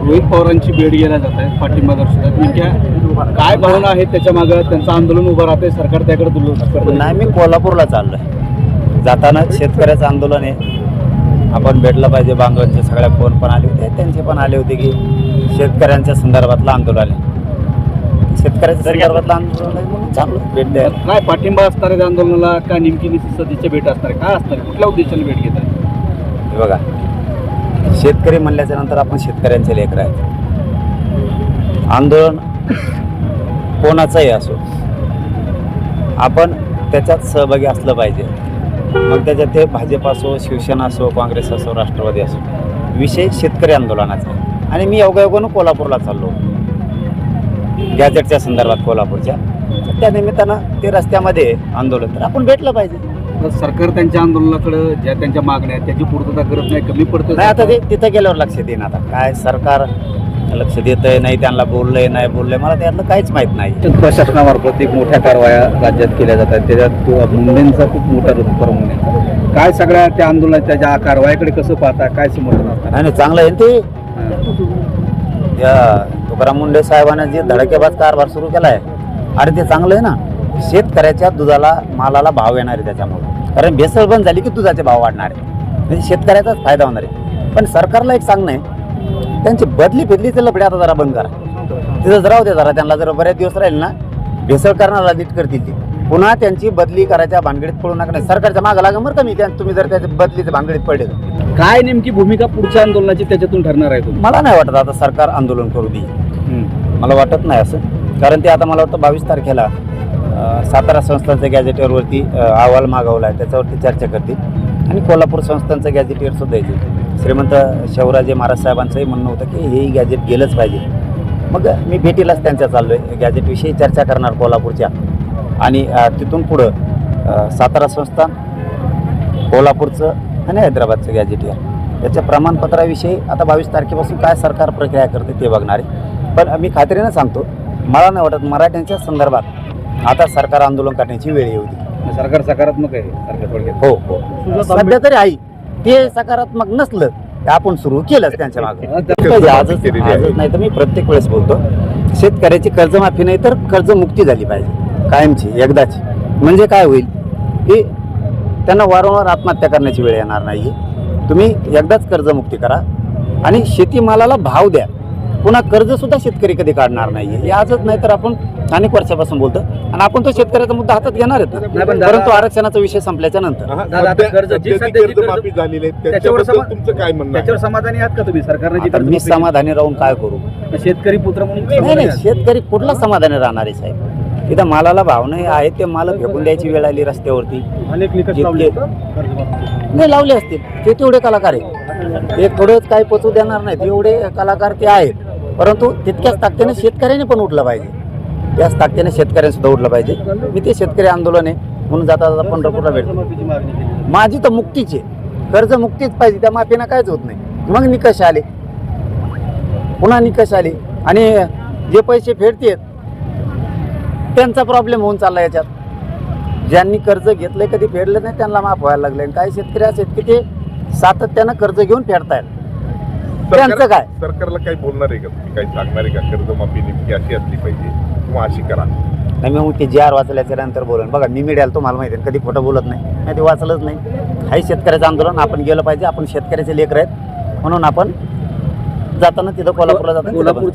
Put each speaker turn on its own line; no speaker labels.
रोहित पवारांची भेट घ्यायला जात आहे, पाठिंबा दर्शवतात. नेमक्या काय भावना आहेत त्याच्या मागे? त्यांचं आंदोलन उभं राहतंय, सरकार त्याकडे दुर्लक्ष करतं.
नाही, मी कोल्हापूरला चाललोय. जाताना शेतकऱ्याचं आंदोलन आहे, आपण भेटलं पाहिजे. बांगवरचे सगळ्या फोन पण आले होते, त्यांचे पण आले होते की शेतकऱ्यांच्या संदर्भातलं आंदोलन आहे. शेतकऱ्याच्या संदर्भातलं आंदोलन आहे म्हणून चाललो भेट द्यायला.
काय पाठिंबा असणार आहे त्या आंदोलनाला? का नेमकी सदिच्छा भेट असणार आहे? काय असणार आहे? कुठल्या उद्देशाने भेट घेत आहे?
हे बघा, शेतकरी म्हणल्याच्या नंतर आपण शेतकऱ्यांचे लेकरं आहेत. आंदोलन कोणाचंही असो, आपण त्याच्यात सहभागी असलं पाहिजे. मग त्याच्यात ते भाजप असो, शिवसेना असो, काँग्रेस असो, राष्ट्रवादी असो, विषय शेतकरी आंदोलनाचा आहे. आणि मी योगायोगानं कोल्हापूरला चाललो गॅजेटच्या संदर्भात कोल्हापूरच्या. तर त्या निमित्तानं ते रस्त्यामध्ये आंदोलन, तर आपण भेटलं पाहिजे.
सरकार त्यांच्या आंदोलनाकडे ज्या त्यांच्या मागण्या आहेत त्याची पूर्तता करत नाही, कमी पडतं.
नाही, आता ते तिथं गेल्यावर लक्ष देईन. आता काय सरकार लक्ष देतंय नाही, त्यांना बोललंय नाही बोललंय, मला त्यातलं काहीच माहीत नाही.
प्रशासनामार्फत एक मोठ्या कारवाया राज्यात केल्या जातात, त्याच्यात मुंडेंचा खूप मोठा प्रमुख आहे. काय सगळ्या त्या आंदोलनाच्या ज्या कारवायाकडे कसं पाहता, काय समर्थन असतं?
आणि चांगलं आहे ते. या तुकाराम मुंडे साहेबांनी जे धडकेबाज कारभार सुरू केला आहे, अरे ते चांगलं आहे ना. शेतकऱ्याच्या दुधाला, मालाला भाव येणार आहे त्याच्यामुळे. कारण भेसळ बंद झाली की दुधाचे भाव वाढणार आहे, म्हणजे शेतकऱ्याचाच फायदा होणार आहे. पण सरकारला एक सांगणं आहे, त्यांची बदलीचे लफडे आता जरा बंद करा. तिथं जरा होते, जरा त्यांना जर बऱ्याच दिवस राहील ना, भेसळ करणारा नीट करतील. ती पुन्हा त्यांची बदली करायच्या भानगडीत पडू नका. नाही, सरकारच्या मागं लागा बरं का मी. तुम्ही जर त्याच्या बदलीच्या भानगडीत पडले तर
काय नेमकी भूमिका पुढच्या आंदोलनाची त्याच्यातून ठरणार आहे? तुम्ही
मला नाही वाटत आता सरकार आंदोलन करू दे, मला वाटत नाही असं. कारण ते आता मला वाटतं 22 तारखेला सातारा संस्थांच्या गॅजेटवरती अहवाल मागवला आहे, त्याच्यावरती चर्चा करतील. आणि कोल्हापूर संस्थांचं गॅजेटियर सुद्धा येईल. श्रीमंत शिवराजे महाराज साहेबांचंही म्हणणं होतं की हे गॅजेट गेलंच पाहिजे. मग मी भेटीलाच त्यांच्या चाललो आहे, गॅजेटविषयी चर्चा करणार कोल्हापूरच्या. आणि तिथून पुढं सातारा संस्थान, कोल्हापूरचं आणि हैदराबादचं गॅजेटियर याच्या प्रमाणपत्राविषयी आता 22 तारखेपासून काय सरकार प्रक्रिया करते ते बघणार आहे. पण मी खात्रीनं सांगतो, मला नाही वाटत मराठ्यांच्या संदर्भात आता सरकार आंदोलन करण्याची वेळ येऊ दे.
सरकार सकारात्मक आहे सरकार थोडक्यात.
हो हो, सध्या तरी आहे. ते सकारात्मक नसलं तर आपण सुरू केलंच त्यांच्या मागे. आजच नाही तर मी प्रत्येक वेळेस बोलतो, शेतकऱ्याची कर्जमाफी नाही तर कर्जमुक्ती झाली पाहिजे कायमची, एकदाची. म्हणजे काय होईल की त्यांना वारंवार आत्महत्या करण्याची वेळ येणार नाही. तुम्ही एकदाच कर्जमुक्ती करा आणि शेतीमालाला भाव द्या. पुन्हा कर्जसुद्धा शेतकरी कधी काढणार नाही. हे आजच नाही तर आपण अनेक वर्षापासून बोलतो. आणि आपण तो शेतकऱ्याचा मुद्दा हातात घेणार आहेत, परंतु आरक्षणाचा विषय संपल्याच्या नंतर.
कर्जमाफी झालेली आहे, त्याच्याबद्दल तुमचं काय म्हणणं?
त्याच्यावर समाधानी आहात का तुम्ही? सरकारने
मी समाधानी राहून काय करू?
शेतकरी पुत्र म्हणून
नाही, शेतकरी कुठला समाधानी राहणार आहे साहेब? इथं मालाला भाव नाही आहे, ते माल फेकून द्यायची वेळ आली रस्त्यावरती. नाही लावले असतील, ते तेवढे कलाकार आहेत, ते थोडंच काही पोचू देणार नाहीत, एवढे कलाकार ते आहेत. परंतु तितक्याच ताकदीने शेतकऱ्यांनी पण उठलं पाहिजे, त्याच ताकदीने शेतकऱ्यांनी सुद्धा उठलं पाहिजे. मी ते शेतकरी आंदोलन आहे म्हणून जाता जाता पंढरपूरला भेटतो. माझी तर मुक्तीची कर्ज मुक्तीच पाहिजे, त्या माफीनं काहीच होत नाही. मग निकष आले, पुन्हा निकष आले आणि जे पैसे फेडतेत त्यांचा प्रॉब्लेम होऊन चालला. याच्यात ज्यांनी कर्ज घेतलंय कधी फेडलं नाही त्यांना माफ व्हायला लागले. काही शेतकरी असे आहेत की ते सातत्यानं कर्ज घेऊन फेडतायत, त्यांचं काय?
सरकारला काही बोलणार आहे का तुम्ही? काही सांगणार आहे का कर्जमाफी नेमकी अशी असली पाहिजे किंवा अशी करा?
नाही, मी मग ते जी आर वाचल्याच्या नंतर बोलन. बघा, मी मीडियाला तुम्हाला माहिती आहे कधी खोटं बोलत नाही, ते वाचलंच नाही. हाही शेतकऱ्याचं आंदोलन, आपण गेलं पाहिजे. आपण शेतकऱ्याचे लेकर आहेत म्हणून आपण जाताना तिथं कोल्हापूरला जातो.